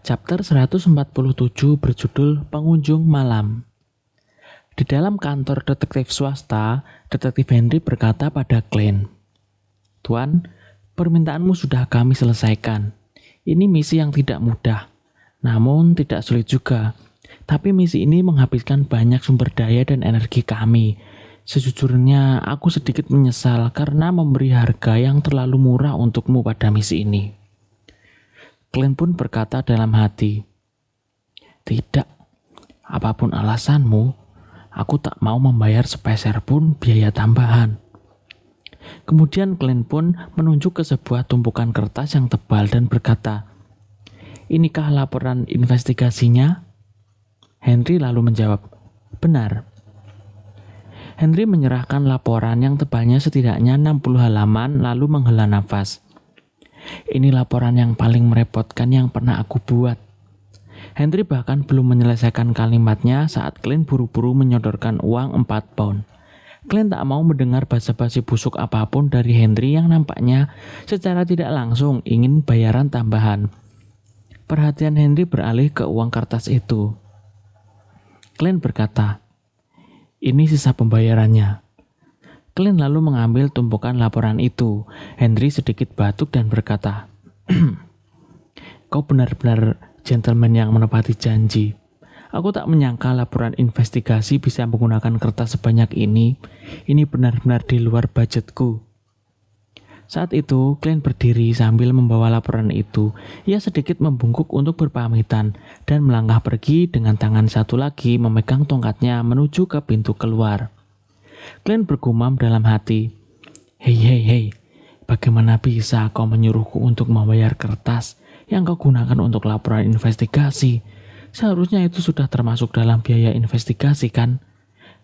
Chapter 147 berjudul Pengunjung Malam. Di dalam kantor detektif swasta, Detektif Henry berkata pada Glenn, "Tuan, permintaanmu sudah kami selesaikan. Ini misi yang tidak mudah, namun tidak sulit juga. Tapi misi ini menghabiskan banyak sumber daya dan energi kami. Sejujurnya, aku sedikit menyesal karena memberi harga yang terlalu murah untukmu pada misi ini." Glenn pun berkata dalam hati, "Tidak, apapun alasanmu, aku tak mau membayar sepeser pun biaya tambahan." Kemudian Glenn pun menunjuk ke sebuah tumpukan kertas yang tebal dan berkata, "Inikah laporan investigasinya?" Henry lalu menjawab, "Benar." Henry menyerahkan laporan yang tebalnya setidaknya 60 halaman lalu menghela nafas. "Ini laporan yang paling merepotkan yang pernah aku buat." Henry bahkan belum menyelesaikan kalimatnya saat Glenn buru-buru menyodorkan uang 4 pound. Glenn tak mau mendengar basa-basi busuk apapun dari Henry yang nampaknya secara tidak langsung ingin bayaran tambahan. Perhatian Henry beralih ke uang kertas itu. Glenn berkata, "Ini sisa pembayarannya." Glenn lalu mengambil tumpukan laporan itu. Henry sedikit batuk dan berkata, "Kau benar-benar gentleman yang menepati janji. Aku tak menyangka laporan investigasi bisa menggunakan kertas sebanyak ini. Ini benar-benar di luar budgetku." Saat itu, Glenn berdiri sambil membawa laporan itu. Ia sedikit membungkuk untuk berpamitan dan melangkah pergi dengan tangan satu lagi memegang tongkatnya menuju ke pintu keluar. Glenn bergumam dalam hati, Hei, bagaimana bisa kau menyuruhku untuk membayar kertas yang kau gunakan untuk laporan investigasi? Seharusnya itu sudah termasuk dalam biaya investigasi kan?"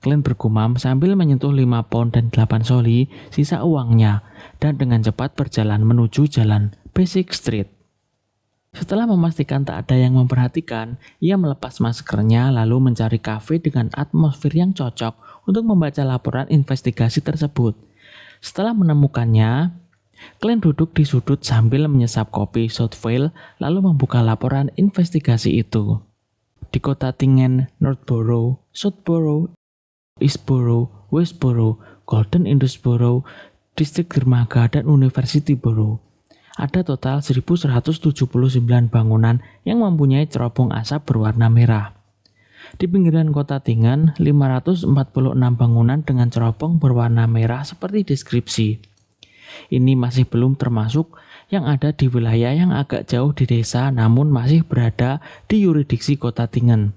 Glenn bergumam sambil menyentuh 5 pound dan 8 soli sisa uangnya dan dengan cepat berjalan menuju jalan Basic Street. Setelah memastikan tak ada yang memperhatikan, ia melepas maskernya lalu mencari kafe dengan atmosfer yang cocok untuk membaca laporan investigasi tersebut. Setelah menemukannya, Glenn duduk di sudut sambil menyesap kopi Southville lalu membuka laporan investigasi itu. Di kota Tingen, Northborough, Southborough, Eastborough, Westborough, Golden Indusborough, Distrik Dermaga, dan University Borough. Ada total 1179 bangunan yang mempunyai cerobong asap berwarna merah. Di pinggiran kota Tingen, 546 bangunan dengan cerobong berwarna merah seperti deskripsi. Ini masih belum termasuk yang ada di wilayah yang agak jauh di desa namun masih berada di yurisdiksi kota Tingen.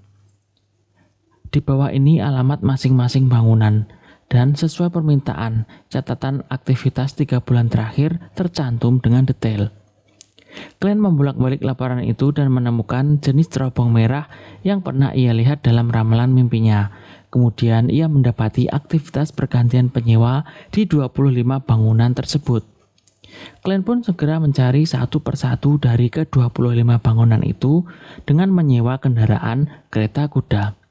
Di bawah ini alamat masing-masing bangunan. Dan sesuai permintaan, catatan aktivitas 3 bulan terakhir tercantum dengan detail. Glenn membolak-balik laporan itu dan menemukan jenis cerobong merah yang pernah ia lihat dalam ramalan mimpinya. Kemudian ia mendapati aktivitas pergantian penyewa di 25 bangunan tersebut. Glenn pun segera mencari satu persatu dari ke-25 bangunan itu dengan menyewa kendaraan kereta kuda.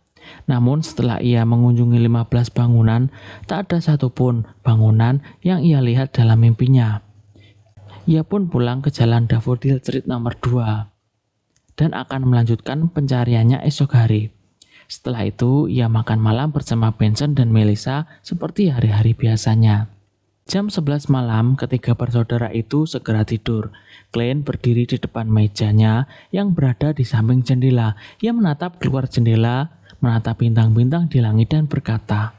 Namun setelah ia mengunjungi 15 bangunan, tak ada satupun bangunan yang ia lihat dalam mimpinya. Ia pun pulang ke jalan Daffodil Street nomor 2 dan akan melanjutkan pencariannya esok hari. Setelah itu, ia makan malam bersama Benson dan Melissa seperti hari-hari biasanya. Jam 11 malam, ketiga bersaudara itu segera tidur. Glenn berdiri di depan mejanya yang berada di samping jendela. Ia menatap keluar jendela, menatap bintang-bintang di langit dan berkata,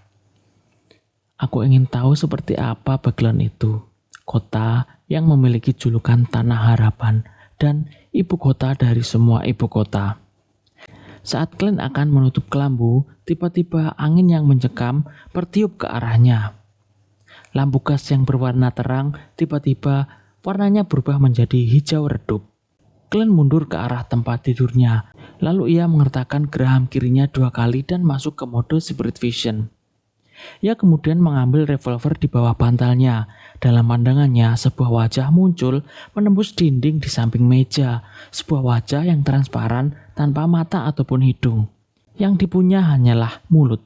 "Aku ingin tahu seperti apa Bagelon itu, kota yang memiliki julukan Tanah Harapan dan ibu kota dari semua ibu kota." Saat Glenn akan menutup kelambu, tiba-tiba angin yang mencekam bertiup ke arahnya. Lampu gas yang berwarna terang tiba-tiba warnanya berubah menjadi hijau redup. Glenn mundur ke arah tempat tidurnya, lalu ia mengertakkan geraham kirinya 2 kali dan masuk ke mode Spirit Vision. Ia kemudian mengambil revolver di bawah bantalnya. Dalam pandangannya, sebuah wajah muncul menembus dinding di samping meja. Sebuah wajah yang transparan tanpa mata ataupun hidung. Yang dipunya hanyalah mulut.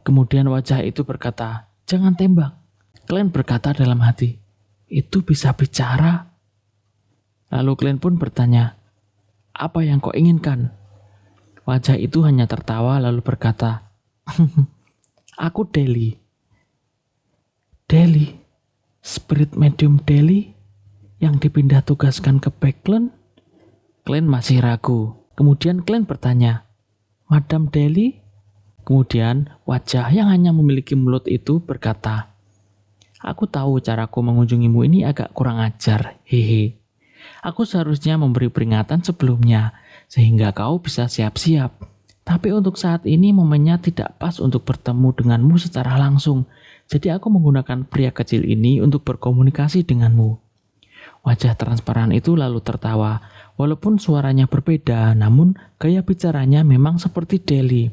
Kemudian wajah itu berkata, "Jangan tembak." Glenn berkata dalam hati, "Itu bisa bicara?" Lalu Glenn pun bertanya, Apa yang kau inginkan? Wajah itu hanya tertawa lalu berkata, aku Deli. Deli? Spirit medium Deli? Yang dipindah tugaskan ke Backland? Glenn masih ragu. Kemudian Glenn bertanya, Madam Deli? Kemudian wajah yang hanya memiliki mulut itu berkata, aku tahu caraku mengunjungimu ini agak kurang ajar, hehe. Aku seharusnya memberi peringatan sebelumnya, sehingga kau bisa siap-siap. Tapi untuk saat ini momennya tidak pas untuk bertemu denganmu secara langsung. Jadi aku menggunakan pria kecil ini untuk berkomunikasi denganmu. Wajah transparan itu lalu tertawa. Walaupun suaranya berbeda, namun gaya bicaranya memang seperti Deli.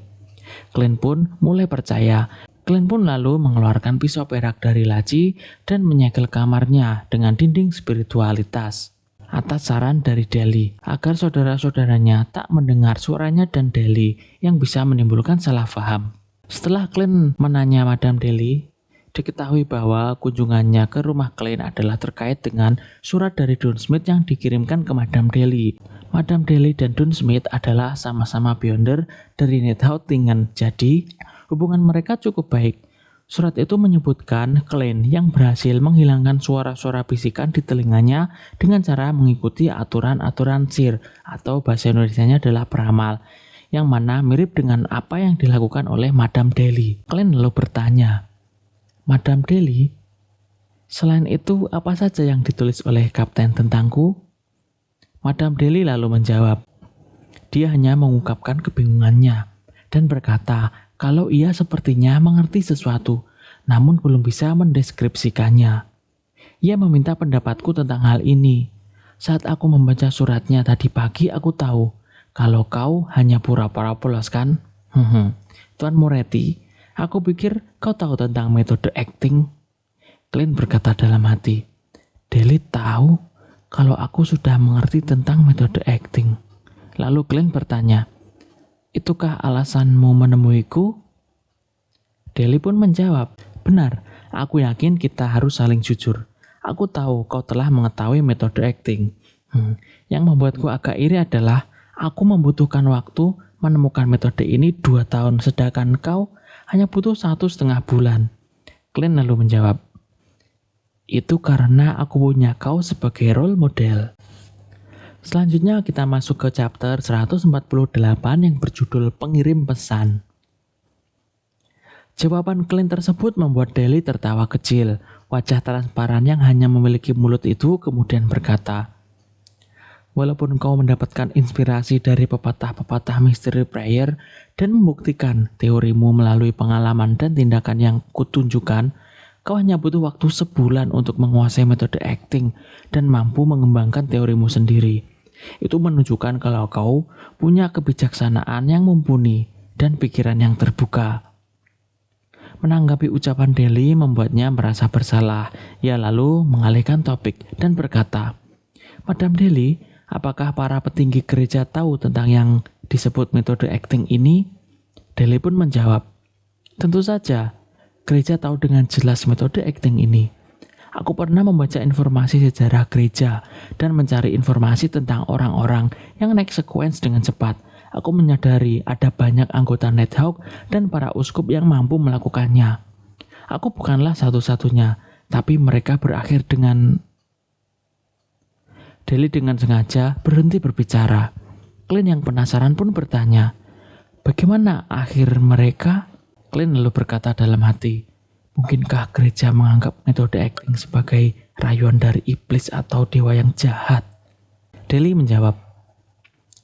Glenn pun mulai percaya. Glenn pun lalu mengeluarkan pisau perak dari laci dan menyegel kamarnya dengan dinding spiritualitas. Atas saran dari Deli, agar saudara-saudaranya tak mendengar suaranya dan Deli yang bisa menimbulkan salah paham. Setelah Glenn menanya Madam Deli, diketahui bahwa kunjungannya ke rumah Glenn adalah terkait dengan surat dari Don Smith yang dikirimkan ke Madam Deli. Madam Deli dan Don Smith adalah sama-sama Beyonder dari Neidhoutingen, jadi hubungan mereka cukup baik. Surat itu menyebutkan Glenn yang berhasil menghilangkan suara-suara bisikan di telinganya dengan cara mengikuti aturan-aturan sihir atau bahasa Indonesianya adalah peramal, yang mana mirip dengan apa yang dilakukan oleh Madam Deli. Glenn lalu bertanya, Madam Deli, selain itu apa saja yang ditulis oleh Kapten tentangku? Madam Deli lalu menjawab, dia hanya mengungkapkan kebingungannya dan berkata kalau ia sepertinya mengerti sesuatu, namun belum bisa mendeskripsikannya. Ia meminta pendapatku tentang hal ini. Saat aku membaca suratnya tadi pagi, aku tahu kalau kau hanya pura-pura polos kan? Tuan Moretti, aku pikir kau tahu tentang metode acting. Glenn berkata dalam hati, Deli tahu kalau aku sudah mengerti tentang metode acting. Lalu Glenn bertanya, itukah alasanmu menemuiku? Deli pun menjawab, benar, aku yakin kita harus saling jujur. Aku tahu kau telah mengetahui metode acting. Yang membuatku agak iri adalah aku membutuhkan waktu menemukan metode ini 2 tahun, sedangkan kau hanya butuh 1,5 bulan. Glenn lalu menjawab, itu karena aku punya kau sebagai role model. Selanjutnya kita masuk ke chapter 148 yang berjudul Pengirim Pesan. Jawaban Glenn tersebut membuat Deli tertawa kecil. Wajah transparan yang hanya memiliki mulut itu kemudian berkata, walaupun kau mendapatkan inspirasi dari pepatah-pepatah Mystery Prayer dan membuktikan teorimu melalui pengalaman dan tindakan yang kutunjukkan, kau hanya butuh waktu sebulan untuk menguasai metode acting dan mampu mengembangkan teorimu sendiri. Itu menunjukkan kalau kau punya kebijaksanaan yang mumpuni dan pikiran yang terbuka. Menanggapi ucapan Deli membuatnya merasa bersalah. Ia lalu mengalihkan topik dan berkata, Madam Deli, apakah para petinggi gereja tahu tentang yang disebut metode acting ini? Deli pun menjawab, tentu saja, gereja tahu dengan jelas metode acting ini. Aku pernah membaca informasi sejarah gereja dan mencari informasi tentang orang-orang yang naik sequence dengan cepat. Aku menyadari ada banyak anggota Neidhaupt dan para uskup yang mampu melakukannya. Aku bukanlah satu-satunya, tapi mereka berakhir dengan... Deli dengan sengaja berhenti berbicara. Glenn yang penasaran pun bertanya, bagaimana akhir mereka? Glenn lalu berkata dalam hati, mungkinkah gereja menganggap metode acting sebagai rayuan dari iblis atau dewa yang jahat? Deli menjawab,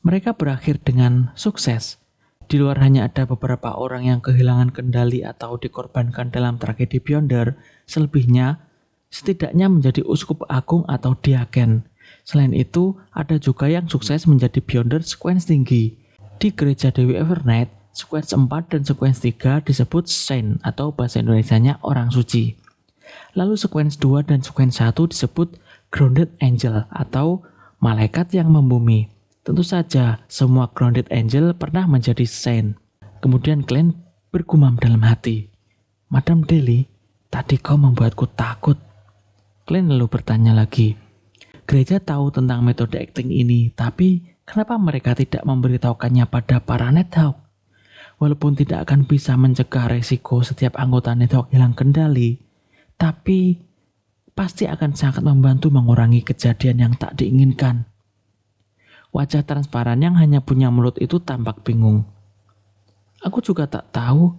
mereka berakhir dengan sukses. Di luar hanya ada beberapa orang yang kehilangan kendali atau dikorbankan dalam tragedi Beyonder, selebihnya setidaknya menjadi uskup agung atau diaken. Selain itu, ada juga yang sukses menjadi Beyonder sequence tinggi. Di gereja Dewi Evernight, sequence 4 dan sequence 3 disebut saint atau bahasa Indonesianya orang suci. Lalu sequence 2 dan sequence 1 disebut grounded angel atau malaikat yang membumi. Tentu saja semua grounded angel pernah menjadi saint. Kemudian Glenn bergumam dalam hati, Madam Deli, tadi kau membuatku takut. Glenn lalu bertanya lagi, gereja tahu tentang metode acting ini, tapi Kenapa mereka tidak memberitahukannya pada para Nighthawk? Walaupun tidak akan bisa mencegah resiko setiap anggota Nighthawk hilang kendali, tapi pasti akan sangat membantu mengurangi kejadian yang tak diinginkan. Wajah transparan yang hanya punya mulut itu tampak bingung. Aku juga tak tahu.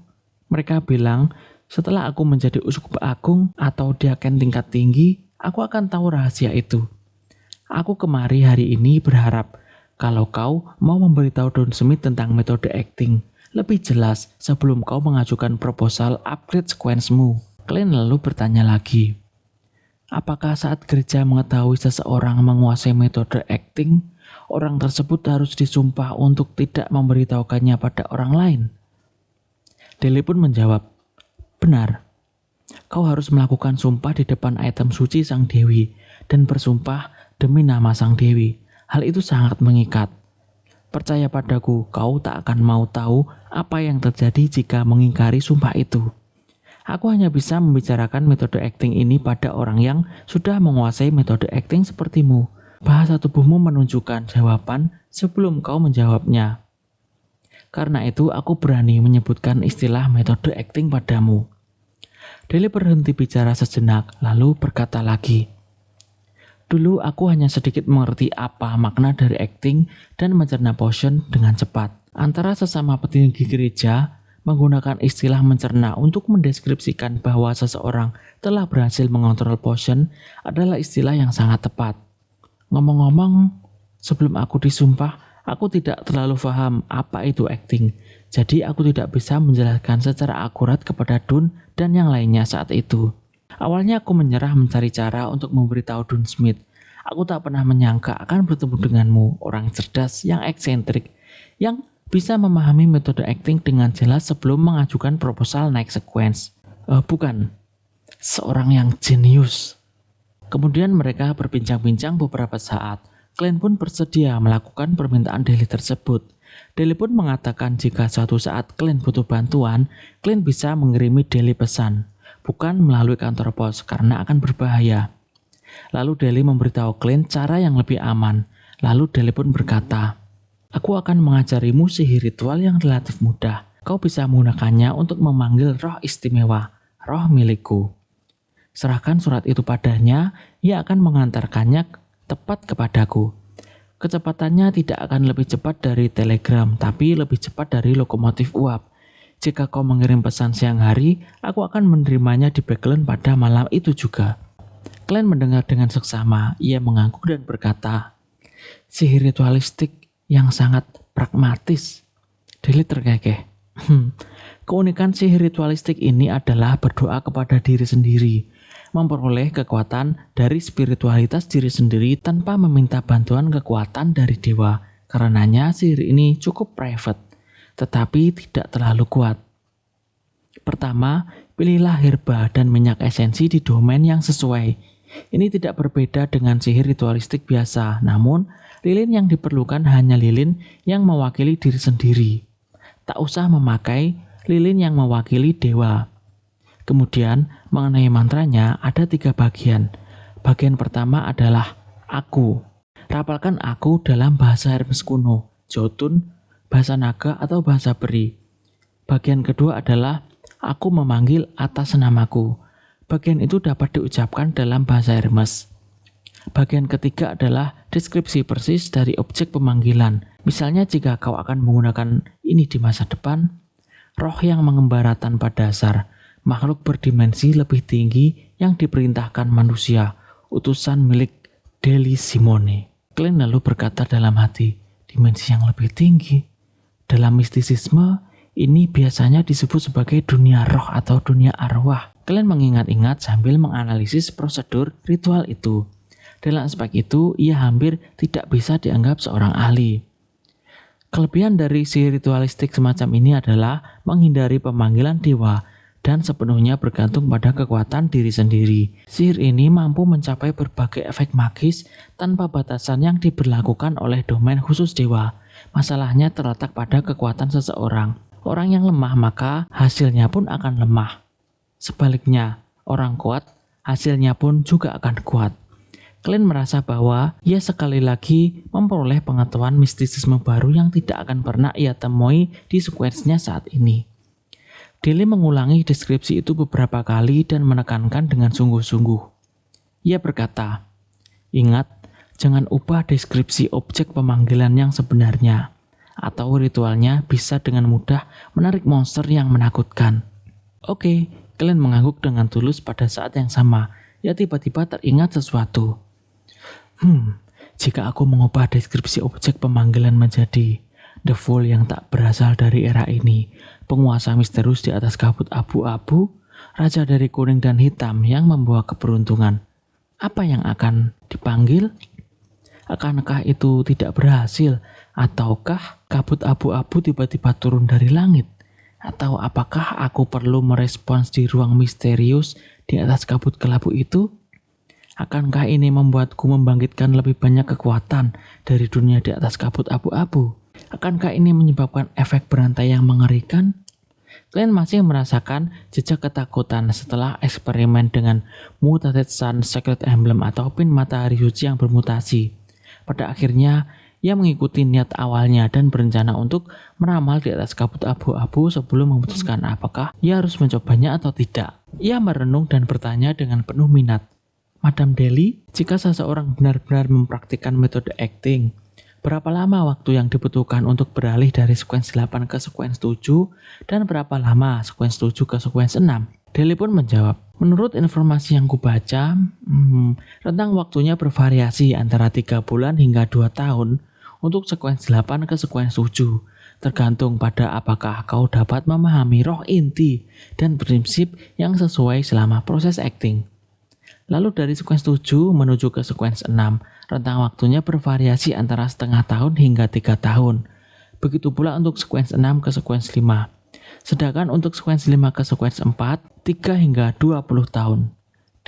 Mereka bilang setelah aku menjadi uskup agung atau diaken tingkat tinggi, aku akan tahu rahasia itu. Aku kemari hari ini berharap kalau kau mau memberitahu Don Smith tentang metode acting lebih jelas sebelum kau mengajukan proposal upgrade sequence-mu. Clint lalu bertanya lagi, apakah saat gereja mengetahui seseorang menguasai metode acting, orang tersebut harus disumpah untuk tidak memberitahukannya pada orang lain? Deli pun menjawab, benar. Kau harus melakukan sumpah di depan item suci Sang Dewi dan bersumpah demi nama Sang Dewi. Hal itu sangat mengikat. Percaya padaku, kau tak akan mau tahu apa yang terjadi jika mengingkari sumpah itu. Aku hanya bisa membicarakan metode acting ini pada orang yang sudah menguasai metode acting sepertimu. Bahasa tubuhmu menunjukkan jawaban sebelum kau menjawabnya. Karena itu aku berani menyebutkan istilah metode acting padamu. Deli berhenti bicara sejenak, lalu berkata lagi, dulu aku hanya sedikit mengerti apa makna dari acting dan mencerna potion dengan cepat. Antara sesama petinggi gereja, menggunakan istilah mencerna untuk mendeskripsikan bahwa seseorang telah berhasil mengontrol potion adalah istilah yang sangat tepat. Ngomong-ngomong, sebelum aku disumpah, aku tidak terlalu paham apa itu acting, jadi aku tidak bisa menjelaskan secara akurat kepada Don dan yang lainnya saat itu. Awalnya aku menyerah mencari cara untuk memberitahu Don Smith. Aku tak pernah menyangka akan bertemu denganmu, orang cerdas yang eksentrik, yang bisa memahami metode acting dengan jelas sebelum mengajukan proposal naik sequence. Bukan, seorang yang jenius. Kemudian mereka berbincang-bincang beberapa saat. Clint pun bersedia melakukan permintaan Deli tersebut. Deli pun mengatakan jika suatu saat Clint butuh bantuan, Clint bisa mengirimi Deli pesan, bukan melalui kantor pos karena akan berbahaya. Lalu Deli memberitahu Clint cara yang lebih aman. Lalu Deli pun berkata, aku akan mengajarimu sihir ritual yang relatif mudah. Kau bisa menggunakannya untuk memanggil roh istimewa, roh milikku. Serahkan surat itu padanya, ia akan mengantarkannya tepat kepadaku. Kecepatannya tidak akan lebih cepat dari telegram, tapi lebih cepat dari lokomotif uap. Jika kau mengirim pesan siang hari, aku akan menerimanya di Backland pada malam itu juga. Clint mendengar dengan seksama, ia mengangguk dan berkata, sihir ritualistik yang sangat pragmatis. Deli terkekeh. Keunikan sihir ritualistik ini adalah berdoa kepada diri sendiri, memperoleh kekuatan dari spiritualitas diri sendiri tanpa meminta bantuan kekuatan dari dewa. Karenanya sihir ini cukup private, tetapi tidak terlalu kuat. Pertama, pilihlah herba dan minyak esensi di domain yang sesuai. Ini tidak berbeda dengan sihir ritualistik biasa, namun lilin yang diperlukan hanya lilin yang mewakili diri sendiri. Tak usah memakai lilin yang mewakili dewa. Kemudian, mengenai mantranya ada 3 bagian. Bagian pertama adalah aku. Rapalkan aku dalam bahasa Hermes kuno, Jotun, bahasa naga atau bahasa peri. Bagian kedua adalah aku memanggil atas namaku. Bagian itu dapat diucapkan dalam bahasa Hermes. Bagian ketiga adalah deskripsi persis dari objek pemanggilan. Misalnya jika kau akan menggunakan ini di masa depan, roh yang mengembara tanpa dasar, makhluk berdimensi lebih tinggi yang diperintahkan manusia, utusan milik Deli Simone. Clint lalu berkata dalam hati, dimensi yang lebih tinggi. Dalam mistisisme, ini biasanya disebut sebagai dunia roh atau dunia arwah. Clint mengingat-ingat sambil menganalisis prosedur ritual itu. Dalam aspek itu, ia hampir tidak bisa dianggap seorang ahli. Kelebihan dari sihir ritualistik semacam ini adalah menghindari pemanggilan dewa dan sepenuhnya bergantung pada kekuatan diri sendiri. Sihir ini mampu mencapai berbagai efek magis tanpa batasan yang diberlakukan oleh domain khusus dewa. Masalahnya terletak pada kekuatan seseorang. Orang yang lemah maka hasilnya pun akan lemah. Sebaliknya, orang kuat hasilnya pun juga akan kuat. Clint merasa bahwa ia sekali lagi memperoleh pengetahuan mistisisme baru yang tidak akan pernah ia temui di sekuensnya saat ini. Daly mengulangi deskripsi itu beberapa kali dan menekankan dengan sungguh-sungguh. Ia berkata, "Ingat, jangan ubah deskripsi objek pemanggilan yang sebenarnya, atau ritualnya bisa dengan mudah menarik monster yang menakutkan." Oke, Clint mengangguk dengan tulus. Pada saat yang sama, ia tiba-tiba teringat sesuatu. Jika aku mengubah deskripsi objek pemanggilan menjadi The Fool yang tak berasal dari era ini, penguasa misterius di atas kabut abu-abu, raja dari kuning dan hitam yang membawa keberuntungan, apa yang akan dipanggil? Akankah itu tidak berhasil? Ataukah kabut abu-abu tiba-tiba turun dari langit? Atau apakah aku perlu merespons di ruang misterius di atas kabut kelabu itu? Akankah ini membuatku membangkitkan lebih banyak kekuatan dari dunia di atas kabut abu-abu? Akankah ini menyebabkan efek berantai yang mengerikan? Clint masih merasakan jejak ketakutan setelah eksperimen dengan Mutated Sun Secret Emblem atau pin matahari suci yang bermutasi. Pada akhirnya, ia mengikuti niat awalnya dan berencana untuk meramal di atas kabut abu-abu sebelum memutuskan apakah ia harus mencobanya atau tidak. Ia merenung dan bertanya dengan penuh minat, "Madam Daly, jika seseorang benar-benar mempraktikkan metode acting, berapa lama waktu yang dibutuhkan untuk beralih dari sekuens 8 ke sekuens 7 dan berapa lama sekuens 7 ke sekuens 6? Daly pun menjawab, "Menurut informasi yang kubaca, rentang waktunya bervariasi antara 3 bulan hingga 2 tahun untuk sekuens 8 ke sekuens 7, tergantung pada apakah kau dapat memahami roh inti dan prinsip yang sesuai selama proses acting." Lalu dari sekuens 7 menuju ke sekuens 6, rentang waktunya bervariasi antara setengah tahun hingga 3 tahun. Begitu pula untuk sekuens 6 ke sekuens 5. Sedangkan untuk sekuens 5 ke sekuens 4, 3 hingga 20 tahun.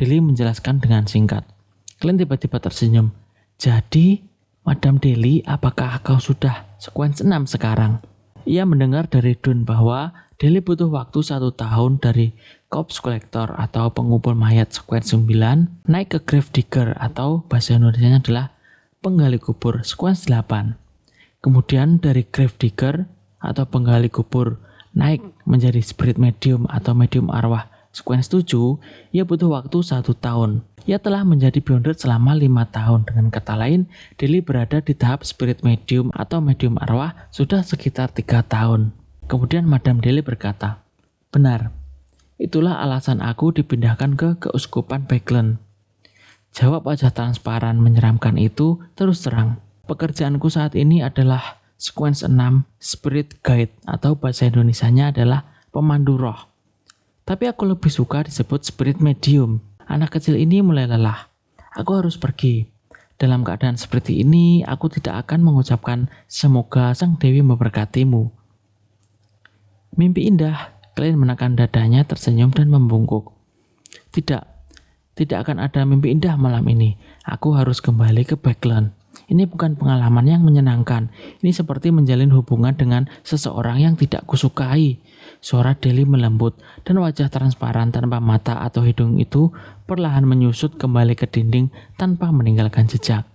Daly menjelaskan dengan singkat. Clint tiba-tiba tersenyum. "Jadi, Madam Daly, apakah kau sudah sekuens 6 sekarang?" Ia mendengar dari Dun bahwa Daly butuh waktu 1 tahun dari Corpse Collector atau pengumpul mayat sekuens 9 naik ke Grave Digger atau bahasa Indonesianya adalah penggali kubur sekuens 8. Kemudian dari Grave Digger atau penggali kubur naik menjadi Spirit Medium atau medium arwah sekuens 7, ia butuh waktu 1 tahun. Ia telah menjadi Beyonder selama 5 tahun. Dengan kata lain, Daly berada di tahap Spirit Medium atau medium arwah sudah sekitar 3 tahun. Kemudian Madam Daly berkata, "Benar, itulah alasan aku dipindahkan ke Keuskupan Backland." Jawab wajah transparan menyeramkan itu terus terang. "Pekerjaanku saat ini adalah sekuens 6 Spirit Guide atau bahasa Indonesianya adalah pemandu roh. Tapi aku lebih suka disebut Spirit Medium. Anak kecil ini mulai lelah. Aku harus pergi. Dalam keadaan seperti ini, aku tidak akan mengucapkan semoga Sang Dewi memberkatimu." "Mimpi indah." Clint menekan dadanya, tersenyum dan membungkuk. Tidak akan ada mimpi indah malam ini. Aku harus kembali ke Backland. Ini bukan pengalaman yang menyenangkan. Ini seperti menjalin hubungan dengan seseorang yang tidak kusukai. Suara Daly melembut dan wajah transparan tanpa mata atau hidung itu perlahan menyusut kembali ke dinding tanpa meninggalkan jejak.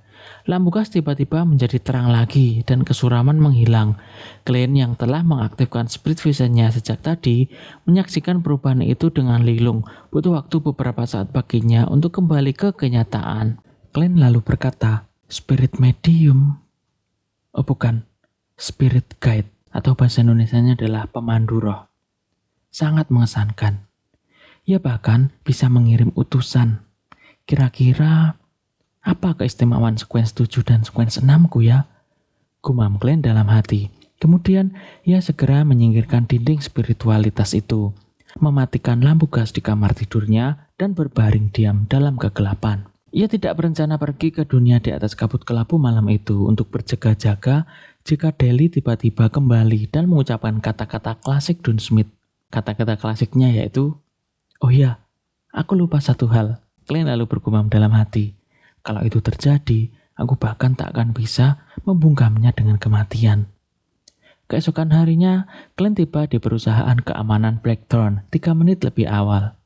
Lampu gas tiba-tiba menjadi terang lagi dan kesuraman menghilang. Clint yang telah mengaktifkan Spirit Vision-nya sejak tadi menyaksikan perubahan itu dengan linglung. Butuh waktu beberapa saat baginya untuk kembali ke kenyataan. Clint lalu berkata, "Spirit Medium." Oh bukan, Spirit Guide atau bahasa Indonesianya adalah pemandu roh. Sangat mengesankan. Ia bahkan bisa mengirim utusan. Kira-kira apa keistimewaan sekuens 7 dan sekuens 6 ku ya? Gumam Clint dalam hati. Kemudian ia segera menyingkirkan dinding spiritualitas itu, mematikan lampu gas di kamar tidurnya dan berbaring diam dalam kegelapan. Ia tidak berencana pergi ke dunia di atas kabut kelabu malam itu untuk berjaga-jaga jika Daly tiba-tiba kembali dan mengucapkan kata-kata klasik Dun Smith. Kata-kata klasiknya yaitu, "Oh iya, aku lupa satu hal." Clint lalu bergumam dalam hati. Kalau itu terjadi, aku bahkan tak akan bisa membungkamnya dengan kematian. Keesokan harinya, Clint tiba di perusahaan keamanan Blackthorn 3 menit lebih awal.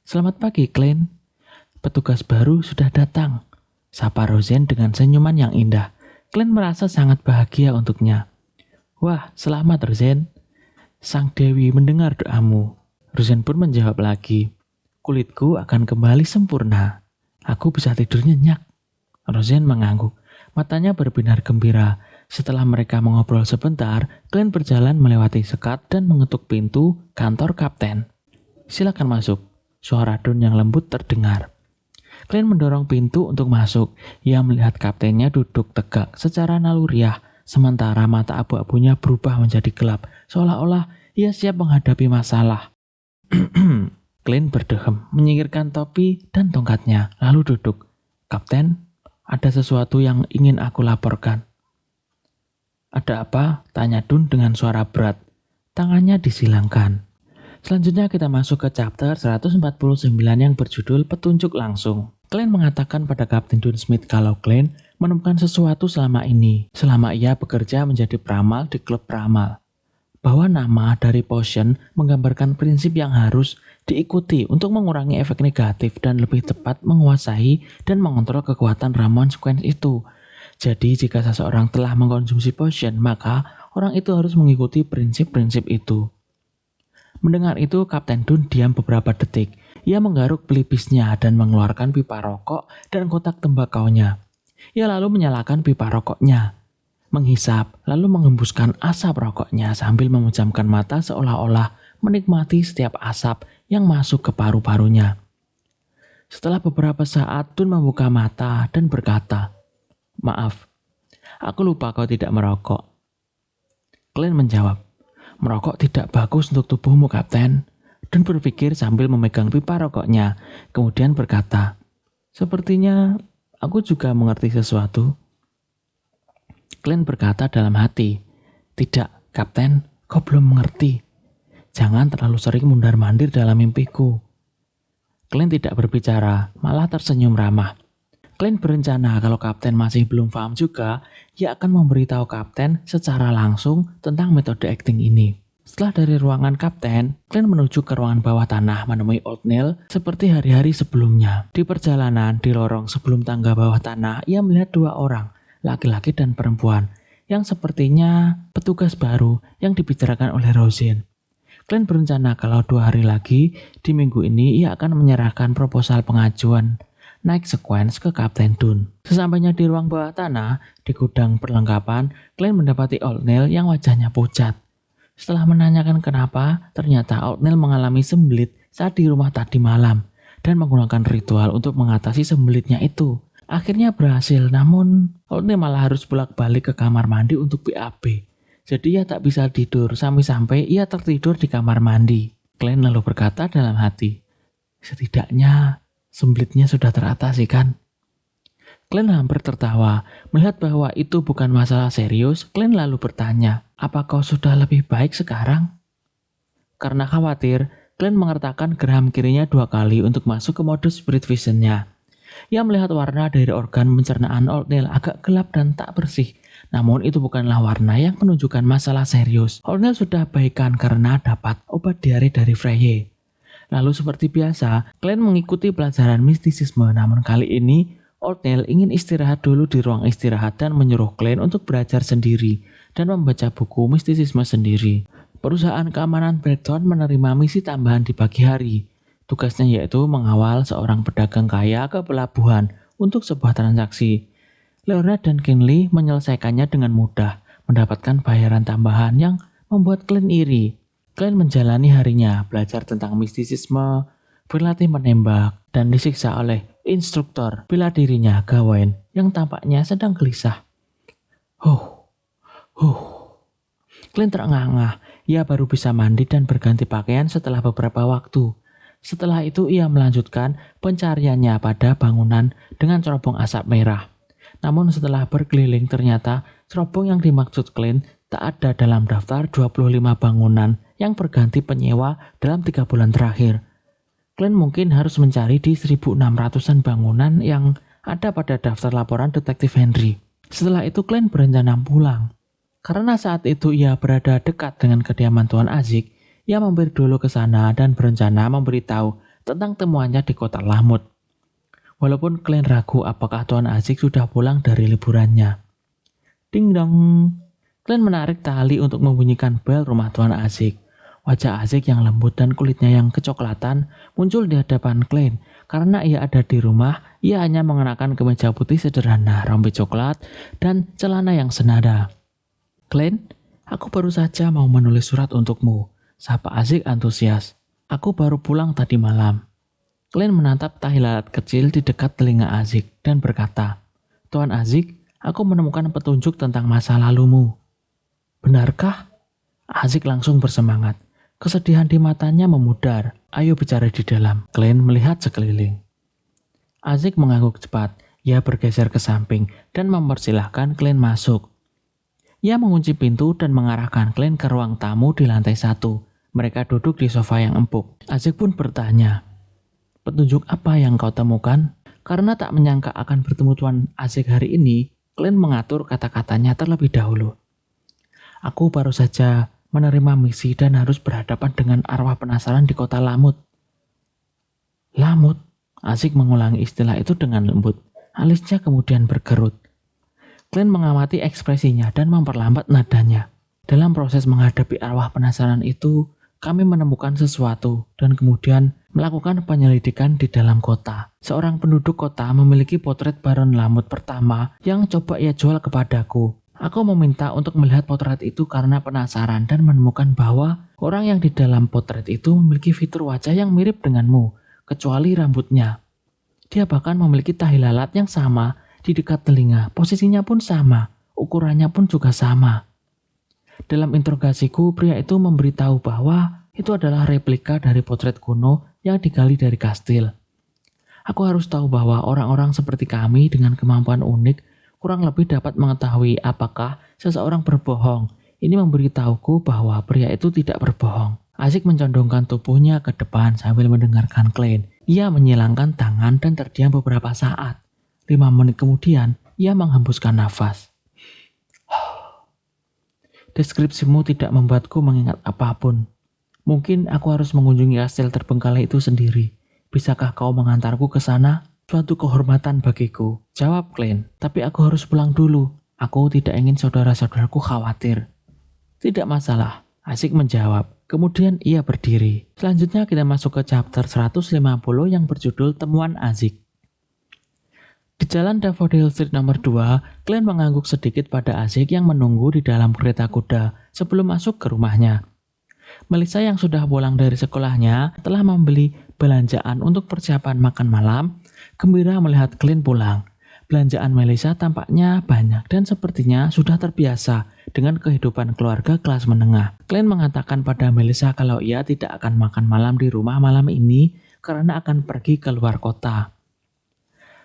"Selamat pagi, Clint. Petugas baru sudah datang." sapa Roseanne dengan senyuman yang indah. Glenn merasa sangat bahagia untuknya. Wah, selamat Roseanne. Sang Dewi mendengar doamu. Roseanne pun menjawab lagi. Kulitku akan kembali sempurna. Aku bisa tidur nyenyak. Roseanne mengangguk. Matanya berbinar gembira. Setelah mereka mengobrol sebentar, Glenn berjalan melewati sekat dan mengetuk pintu kantor kapten. Silakan masuk. Suara Dawn yang lembut terdengar. Glenn mendorong pintu untuk masuk. Ia melihat kaptennya duduk tegak secara naluriah, sementara mata abu-abunya berubah menjadi gelap, seolah-olah ia siap menghadapi masalah. Glenn berdehem, menyingkirkan topi dan tongkatnya, lalu duduk. Kapten, ada sesuatu yang ingin aku laporkan. Ada apa? Tanya Dawn dengan suara berat. Tangannya disilangkan. Selanjutnya kita masuk ke chapter 149 yang berjudul Petunjuk Langsung. Glenn mengatakan pada Kapten Dawn Smith kalau Glenn menemukan sesuatu selama ia bekerja menjadi peramal di klub peramal. Bahwa nama dari potion menggambarkan prinsip yang harus diikuti untuk mengurangi efek negatif dan lebih tepat menguasai dan mengontrol kekuatan ramuan sequence itu. Jadi jika seseorang telah mengkonsumsi potion, maka orang itu harus mengikuti prinsip-prinsip itu. Mendengar itu, Kapten Dawn diam beberapa detik. Ia menggaruk pelipisnya dan mengeluarkan pipa rokok dan kotak tembakaunya. Ia lalu menyalakan pipa rokoknya, menghisap, lalu mengembuskan asap rokoknya sambil memejamkan mata seolah-olah menikmati setiap asap yang masuk ke paru-parunya. Setelah beberapa saat, Dawn membuka mata dan berkata, "Maaf, aku lupa kau tidak merokok." Glenn menjawab, "Merokok tidak bagus untuk tubuhmu, Kapten." Dan berpikir sambil memegang pipa rokoknya, kemudian berkata, "Sepertinya aku juga mengerti sesuatu." Glenn berkata dalam hati, "Tidak, Kapten, kau belum mengerti. Jangan terlalu sering mundar-mandir dalam mimpiku." Glenn tidak berbicara, malah tersenyum ramah. Glenn berencana kalau Kapten masih belum paham juga, ia akan memberitahu Kapten secara langsung tentang metode acting ini. Setelah dari ruangan Kapten, Glenn menuju ke ruangan bawah tanah menemui Oatmeal seperti hari-hari sebelumnya. Di perjalanan di lorong sebelum tangga bawah tanah, ia melihat dua orang, laki-laki dan perempuan, yang sepertinya petugas baru yang dibicarakan oleh Roseanne. Glenn berencana kalau 2 hari lagi, di minggu ini ia akan menyerahkan proposal pengajuan naik sequence ke Kapten Dawn. Sesampainya di ruang bawah tanah, di gudang perlengkapan, Glenn mendapati Oatmeal yang wajahnya pucat. Setelah menanyakan kenapa, ternyata Oatmeal mengalami sembelit saat di rumah tadi malam dan menggunakan ritual untuk mengatasi sembelitnya itu. Akhirnya berhasil, namun Oatmeal malah harus bolak-balik ke kamar mandi untuk BAB. Jadi ia tak bisa tidur sampai ia tertidur di kamar mandi. Glenn lalu berkata dalam hati, "Setidaknya sembelitnya sudah teratasi kan?" Glenn hampir tertawa. Melihat bahwa itu bukan masalah serius, Glenn lalu bertanya, "Apa kau sudah lebih baik sekarang?" Karena khawatir, Glenn mengertakkan geraham kirinya 2 kali untuk masuk ke mode spirit vision-nya. Ia melihat warna dari organ pencernaan Oatmeal agak gelap dan tak bersih. Namun itu bukanlah warna yang menunjukkan masalah serius. Oatmeal sudah baikan karena dapat obat diare dari Freye. Lalu seperti biasa, Glenn mengikuti pelajaran mistisisme, namun kali ini Oatmeal ingin istirahat dulu di ruang istirahat dan menyuruh Glenn untuk belajar sendiri dan membaca buku mistisisme sendiri. Perusahaan keamanan Blackthorn menerima misi tambahan di pagi hari. Tugasnya yaitu mengawal seorang pedagang kaya ke pelabuhan untuk sebuah transaksi. Leonard dan Kinley menyelesaikannya dengan mudah, mendapatkan bayaran tambahan yang membuat Glenn iri. Glenn menjalani harinya, belajar tentang mistisisme, berlatih menembak, dan disiksa oleh instruktur bela dirinya, Gawain, yang tampaknya sedang gelisah. Glenn terengah-engah. Ia baru bisa mandi dan berganti pakaian setelah beberapa waktu. Setelah itu ia melanjutkan pencariannya pada bangunan dengan cerobong asap merah. Namun setelah berkeliling ternyata cerobong yang dimaksud Glenn tak ada dalam daftar 25 bangunan yang berganti penyewa dalam 3 bulan terakhir. Glenn mungkin harus mencari di 1.600-an bangunan yang ada pada daftar laporan detektif Henry. Setelah itu Glenn berencana pulang. Karena saat itu ia berada dekat dengan kediaman Tuan Azik, ia mampir dulu ke sana dan berencana memberitahu tentang temuannya di kota Lamut. Walaupun Glenn ragu apakah Tuan Azik sudah pulang dari liburannya. Ding dong. Glenn menarik tali untuk membunyikan bel rumah Tuan Azik. Wajah Azik yang lembut dan kulitnya yang kecoklatan muncul di hadapan Glenn. Karena ia ada di rumah, ia hanya mengenakan kemeja putih sederhana, rompi coklat, dan celana yang senada. Glenn, aku baru saja mau menulis surat untukmu, sapa Azik antusias. Aku baru pulang tadi malam. Glenn menatap tahi lalat kecil di dekat telinga Azik dan berkata, Tuan Azik, aku menemukan petunjuk tentang masa lalumu. Benarkah? Azik langsung bersemangat. Kesedihan di matanya memudar. Ayo bicara di dalam. Glenn melihat sekeliling. Azik mengangguk cepat. Ia bergeser ke samping dan mempersilahkan Glenn masuk. Ia mengunci pintu dan mengarahkan Glenn ke ruang tamu di lantai 1. Mereka duduk di sofa yang empuk. Azik pun bertanya, petunjuk apa yang kau temukan? Karena tak menyangka akan bertemu Tuan Azik hari ini, Glenn mengatur kata-katanya terlebih dahulu. Aku baru saja menerima misi dan harus berhadapan dengan arwah penasaran di kota Lamut. Lamut? Azik mengulangi istilah itu dengan lembut. Alisnya kemudian berkerut. Glenn mengamati ekspresinya dan memperlambat nadanya. Dalam proses menghadapi arwah penasaran itu, kami menemukan sesuatu dan kemudian melakukan penyelidikan di dalam kota. Seorang penduduk kota memiliki potret Baron Lamut pertama yang coba ia jual kepadaku. Aku meminta untuk melihat potret itu karena penasaran dan menemukan bahwa orang yang di dalam potret itu memiliki fitur wajah yang mirip denganmu, kecuali rambutnya. Dia bahkan memiliki tahi lalat yang sama di dekat telinga, posisinya pun sama, ukurannya pun juga sama. Dalam interogasiku, pria itu memberitahu bahwa itu adalah replika dari potret kuno yang digali dari kastil. Aku harus tahu bahwa orang-orang seperti kami dengan kemampuan unik kurang lebih dapat mengetahui apakah seseorang berbohong. Ini memberitahuku bahwa pria itu tidak berbohong. Azik mencondongkan tubuhnya ke depan sambil mendengarkan Glenn. Ia menyilangkan tangan dan terdiam beberapa saat. 5 menit kemudian, ia menghembuskan nafas. Deskripsimu tidak membuatku mengingat apapun. Mungkin aku harus mengunjungi kastil terbengkalai itu sendiri. Bisakah kau mengantarku ke sana? Suatu kehormatan bagiku, jawab Glenn. Tapi aku harus pulang dulu. Aku tidak ingin saudara-saudaraku khawatir. Tidak masalah, Azik menjawab. Kemudian ia berdiri. Selanjutnya kita masuk ke chapter 150 yang berjudul Temuan Azik. Di jalan Daffodil Street nomor 2, Glenn mengangguk sedikit pada Azik yang menunggu di dalam kereta kuda sebelum masuk ke rumahnya. Melissa yang sudah pulang dari sekolahnya telah membeli belanjaan untuk persiapan makan malam. Gembira melihat Glenn pulang. Belanjaan Melissa tampaknya banyak dan sepertinya sudah terbiasa dengan kehidupan keluarga kelas menengah. Glenn mengatakan pada Melissa kalau ia tidak akan makan malam di rumah malam ini karena akan pergi ke luar kota.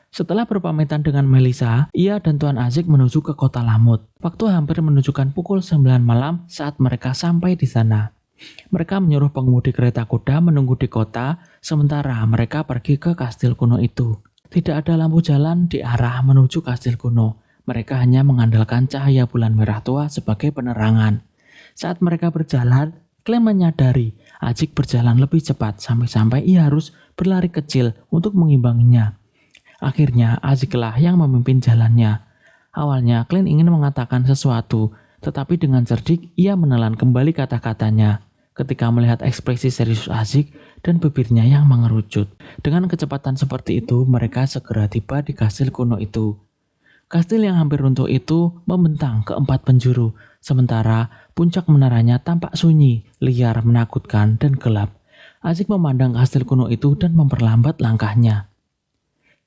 Setelah berpamitan dengan Melissa, ia dan Tuan Azik menuju ke kota Lamut. Waktu hampir menunjukkan pukul 9 malam saat mereka sampai di sana. Mereka menyuruh pengemudi kereta kuda menunggu di kota, sementara mereka pergi ke kastil kuno itu. Tidak ada lampu jalan di arah menuju kastil kuno. Mereka hanya mengandalkan cahaya bulan merah tua sebagai penerangan. Saat mereka berjalan, Glenn menyadari Azik berjalan lebih cepat sampai-sampai ia harus berlari kecil untuk mengimbanginya. Akhirnya Aziklah yang memimpin jalannya. Awalnya Glenn ingin mengatakan sesuatu, tetapi dengan cerdik ia menelan kembali kata-katanya ketika melihat ekspresi serius Azik dan bibirnya yang mengerucut. Dengan kecepatan seperti itu, mereka segera tiba di kastil kuno itu. Kastil yang hampir runtuh itu membentang ke 4 penjuru, sementara puncak menaranya tampak sunyi, liar, menakutkan, dan gelap. Azik memandang kastil kuno itu dan memperlambat langkahnya.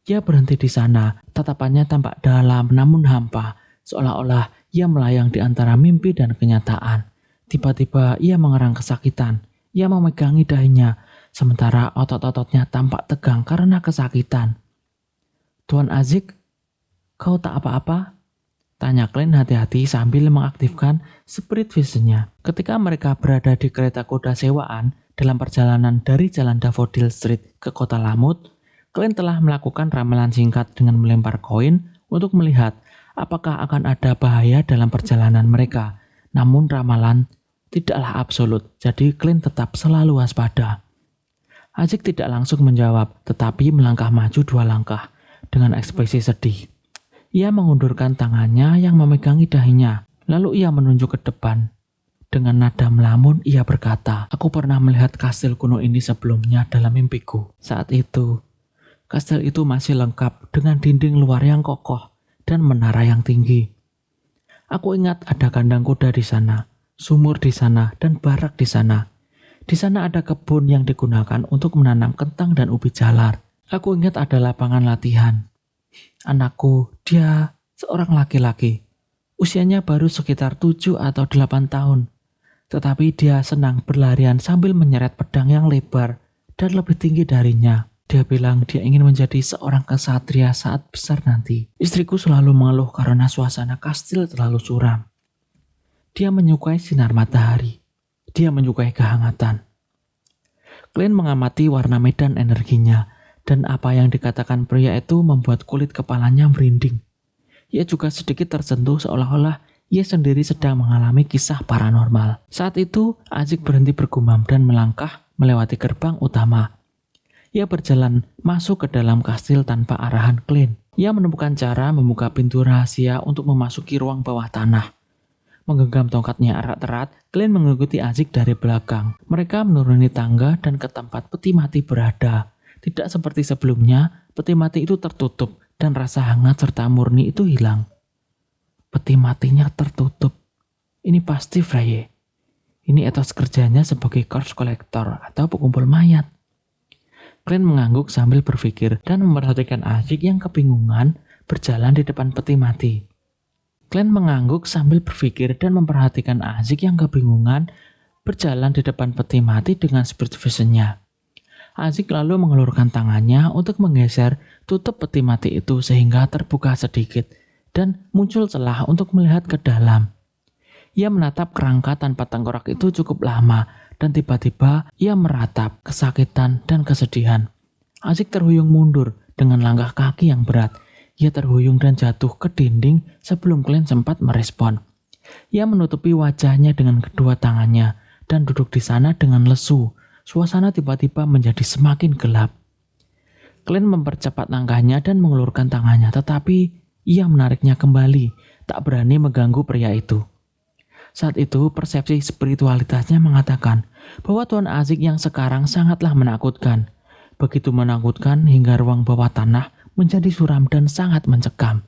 Ia berhenti di sana, tatapannya tampak dalam namun hampa, seolah-olah ia melayang di antara mimpi dan kenyataan. Tiba-tiba ia mengerang kesakitan. Ia memegangi dahinya, sementara otot-ototnya tampak tegang karena kesakitan. Tuan Azik, kau tak apa-apa? Tanya Glenn hati-hati sambil mengaktifkan spirit vision-nya. Ketika mereka berada di kereta kuda sewaan dalam perjalanan dari jalan Daffodil Street ke kota Lamut, Glenn telah melakukan ramalan singkat dengan melempar koin untuk melihat apakah akan ada bahaya dalam perjalanan mereka. Namun ramalan tidaklah absolut, jadi Glenn tetap selalu waspada. Azik tidak langsung menjawab, tetapi melangkah maju 2 langkah. dengan ekspresi sedih. Ia mengundurkan tangannya yang memegangi dahinya, lalu ia menunjuk ke depan. Dengan nada melamun, ia berkata, "Aku pernah melihat kastil kuno ini sebelumnya dalam mimpiku. Saat itu, kastil itu masih lengkap dengan dinding luar yang kokoh dan menara yang tinggi. Aku ingat ada kandang kuda di sana, sumur di sana, dan barak di sana. Di sana ada kebun yang digunakan untuk menanam kentang dan ubi jalar. Aku ingat ada lapangan latihan. Anakku, dia seorang laki-laki. Usianya baru sekitar 7 atau 8 tahun. Tetapi dia senang berlarian sambil menyeret pedang yang lebar dan lebih tinggi darinya. Dia bilang dia ingin menjadi seorang kesatria saat besar nanti. Istriku selalu mengeluh karena suasana kastil terlalu suram. Dia menyukai sinar matahari. Dia menyukai kehangatan." Clint mengamati warna medan energinya, dan apa yang dikatakan pria itu membuat kulit kepalanya merinding. Ia juga sedikit tersentuh seolah-olah ia sendiri sedang mengalami kisah paranormal. Saat itu, Azik berhenti bergumam dan melangkah melewati gerbang utama. Ia berjalan masuk ke dalam kastil tanpa arahan Clint. Ia menemukan cara membuka pintu rahasia untuk memasuki ruang bawah tanah. Menggenggam tongkatnya erat-erat, Clint mengikuti Azik dari belakang. Mereka menuruni tangga dan ke tempat peti mati berada. Tidak seperti sebelumnya, peti mati itu tertutup dan rasa hangat serta murni itu hilang. Peti matinya tertutup. Ini pasti Freye. Ini etos kerjanya sebagai corpse collector atau pengumpul mayat. Clint mengangguk sambil berpikir dan memperhatikan Azik yang kebingungan berjalan di depan peti mati. Clint mengangguk sambil berpikir dan memperhatikan Azik yang kebingungan berjalan di depan peti mati dengan spirit vision-nya. Azik lalu mengulurkan tangannya untuk menggeser tutup peti mati itu sehingga terbuka sedikit dan muncul celah untuk melihat ke dalam. Ia menatap kerangka tanpa tengkorak itu cukup lama dan tiba-tiba ia meratap kesakitan dan kesedihan. Azik terhuyung mundur dengan langkah kaki yang berat. Ia terhuyung dan jatuh ke dinding sebelum Clint sempat merespon. Ia menutupi wajahnya dengan kedua tangannya dan duduk di sana dengan lesu. Suasana tiba-tiba menjadi semakin gelap. Clint mempercepat langkahnya dan mengulurkan tangannya, tetapi ia menariknya kembali, tak berani mengganggu pria itu. Saat itu, persepsi spiritualitasnya mengatakan bahwa Tuan Azik yang sekarang sangatlah menakutkan. Begitu menakutkan hingga ruang bawah tanah menjadi suram dan sangat mencekam.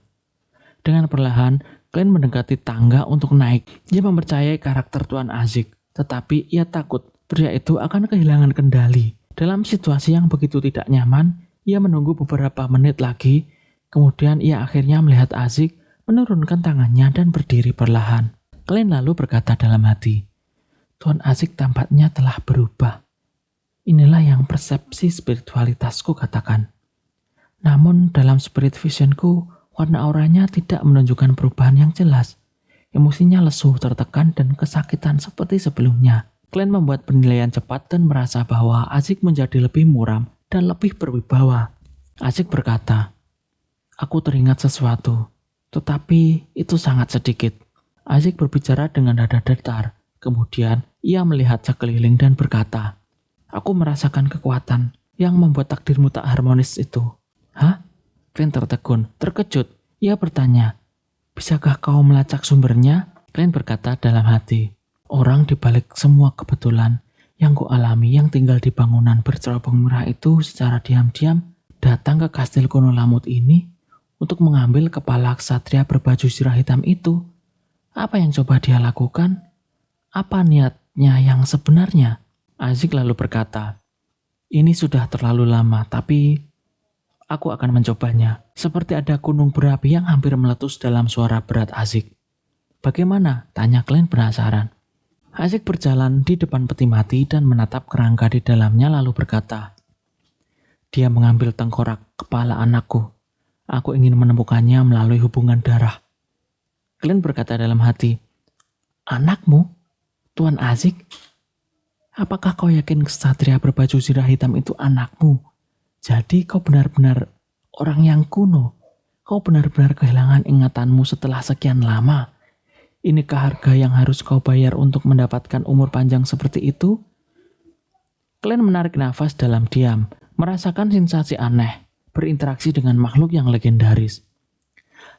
Dengan perlahan, Clint mendekati tangga untuk naik. Dia mempercayai karakter Tuan Azik, tetapi ia takut pria itu akan kehilangan kendali. Dalam situasi yang begitu tidak nyaman, ia menunggu beberapa menit lagi. Kemudian ia akhirnya melihat Azik menurunkan tangannya dan berdiri perlahan. Clint lalu berkata dalam hati, "Tuan Azik tampaknya telah berubah. Inilah yang persepsi spiritualitasku katakan. Namun dalam spirit visionku, warna auranya tidak menunjukkan perubahan yang jelas. Emosinya lesu, tertekan, dan kesakitan seperti sebelumnya." Clint membuat penilaian cepat dan merasa bahwa Azik menjadi lebih muram dan lebih berwibawa. Azik berkata, "Aku teringat sesuatu, tetapi itu sangat sedikit." Azik berbicara dengan nada datar. Kemudian ia melihat sekeliling dan berkata, "Aku merasakan kekuatan yang membuat takdirmu tak harmonis itu." "Hah?" Clint tertegun, terkejut. Ia bertanya, "Bisakah kau melacak sumbernya?" Clint berkata dalam hati, "Orang di balik semua kebetulan yang kualami yang tinggal di bangunan bercerobong merah itu secara diam-diam datang ke kastil kuno Lamut ini untuk mengambil kepala ksatria berbaju zirah hitam itu. Apa yang coba dia lakukan? Apa niatnya yang sebenarnya?" Azik lalu berkata, "Ini sudah terlalu lama, tapi aku akan mencobanya." Seperti ada gunung berapi yang hampir meletus dalam suara berat Azik. "Bagaimana?" tanya Clint penasaran. Azik berjalan di depan peti mati dan menatap kerangka di dalamnya lalu berkata, "Dia mengambil tengkorak kepala anakku. Aku ingin menemukannya melalui hubungan darah." Clint berkata dalam hati, "Anakmu? Tuan Azik? Apakah kau yakin ksatria berbaju zirah hitam itu anakmu? Jadi kau benar-benar orang yang kuno. Kau benar-benar kehilangan ingatanmu setelah sekian lama. Inikah harga yang harus kau bayar untuk mendapatkan umur panjang seperti itu?" Clint menarik nafas dalam diam, merasakan sensasi aneh. berinteraksi dengan makhluk yang legendaris.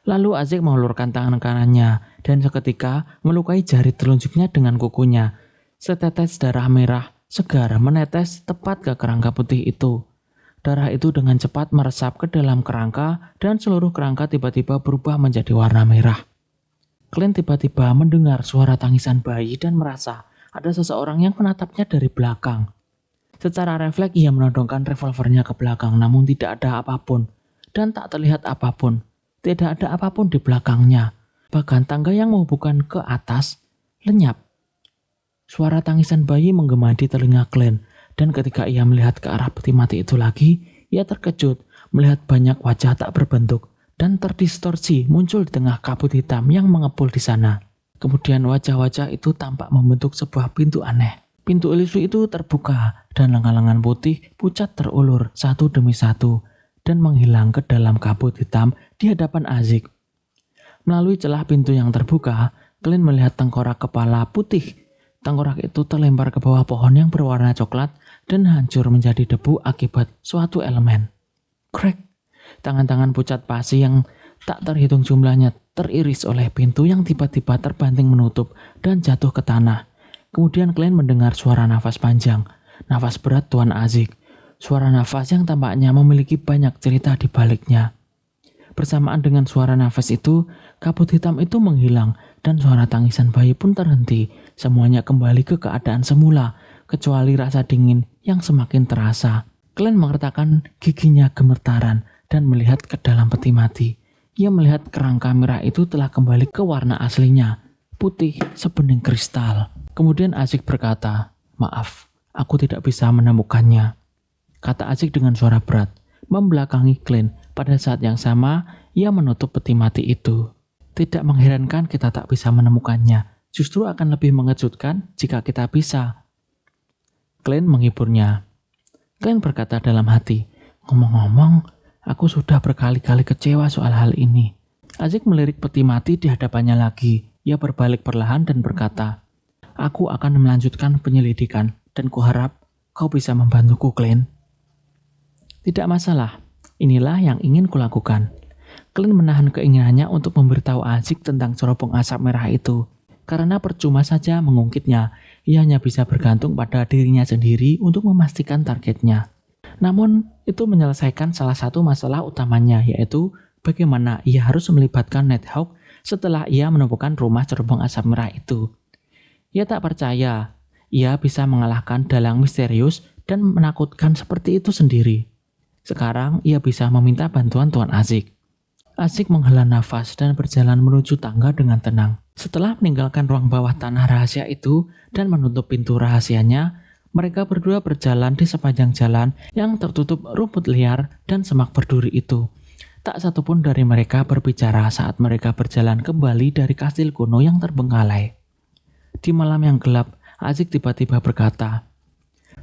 Lalu Azik mengulurkan tangan kanannya dan seketika melukai jari telunjuknya dengan kukunya. Setetes darah merah segar menetes tepat ke kerangka putih itu. Darah itu dengan cepat meresap ke dalam kerangka dan seluruh kerangka tiba-tiba berubah menjadi warna merah. Clint tiba-tiba mendengar suara tangisan bayi dan merasa ada seseorang yang menatapnya dari belakang. Secara refleks ia menodongkan revolvernya ke belakang namun tidak ada apapun dan tak terlihat apapun. Tidak ada apapun di belakangnya. Bahkan tangga yang menghubungkan ke atas lenyap. Suara tangisan bayi menggema di telinga Clint. Dan ketika ia melihat ke arah peti mati itu lagi, ia terkejut melihat banyak wajah tak berbentuk dan terdistorsi muncul di tengah kabut hitam yang mengepul di sana. Kemudian wajah-wajah itu tampak membentuk sebuah pintu aneh. Pintu ilusi itu terbuka dan lengan-lengan putih pucat terulur satu demi satu dan menghilang ke dalam kabut hitam di hadapan Azik. Melalui celah pintu yang terbuka, Clint melihat tengkorak kepala putih. Tengkorak itu terlempar ke bawah pohon yang berwarna coklat dan hancur menjadi debu akibat suatu elemen. Crack! Tangan-tangan pucat pasi yang tak terhitung jumlahnya teriris oleh pintu yang tiba-tiba terbanting menutup dan jatuh ke tanah. Kemudian Clint mendengar suara nafas panjang, nafas berat Tuan Azik. Suara nafas yang tampaknya memiliki banyak cerita di baliknya. Bersamaan dengan suara nafas itu, kabut hitam itu menghilang dan suara tangisan bayi pun terhenti. Semuanya kembali ke keadaan semula, kecuali rasa dingin yang semakin terasa. Clint mengertakkan giginya gemetaran dan melihat ke dalam peti mati. Ia melihat kerangka merah itu telah kembali ke warna aslinya, putih sebening kristal. Kemudian Azik berkata, "Maaf, aku tidak bisa menemukannya," kata Azik dengan suara berat, membelakangi Clint. Pada saat yang sama, ia menutup peti mati itu. Tidak mengherankan kita tak bisa menemukannya. Justru akan lebih mengejutkan jika kita bisa. Clint menghiburnya. Clint berkata dalam hati, "Ngomong-ngomong, aku sudah berkali-kali kecewa soal hal ini." Azik melirik peti mati di hadapannya lagi. Ia berbalik perlahan dan berkata, "Aku akan melanjutkan penyelidikan dan kuharap kau bisa membantuku, Clint." "Tidak masalah, inilah yang ingin kulakukan." Clint menahan keinginannya untuk memberitahu Azik tentang cerobong asap merah itu. Karena percuma saja mengungkitnya, ia hanya bisa bergantung pada dirinya sendiri untuk memastikan targetnya. Namun, itu menyelesaikan salah satu masalah utamanya, yaitu bagaimana ia harus melibatkan Nighthawk setelah ia menemukan rumah cerobong asap merah itu. Ia tak percaya, ia bisa mengalahkan dalang misterius dan menakutkan seperti itu sendiri. Sekarang ia bisa meminta bantuan Tuan Azik. Azik menghela nafas dan berjalan menuju tangga dengan tenang. Setelah meninggalkan ruang bawah tanah rahasia itu dan menutup pintu rahasianya, mereka berdua berjalan di sepanjang jalan yang tertutup rumput liar dan semak berduri itu. Tak satupun dari mereka berbicara saat mereka berjalan kembali dari kastil kuno yang terbengkalai. Di malam yang gelap, Azik tiba-tiba berkata,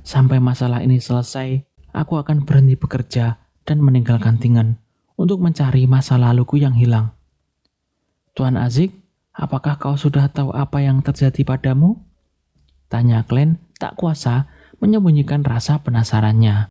"Sampai masalah ini selesai, aku akan berhenti bekerja dan meninggalkan Tingen untuk mencari masa laluku yang hilang." "Tuan Azik, apakah kau sudah tahu apa yang terjadi padamu?" tanya Clint tak kuasa menyembunyikan rasa penasarannya.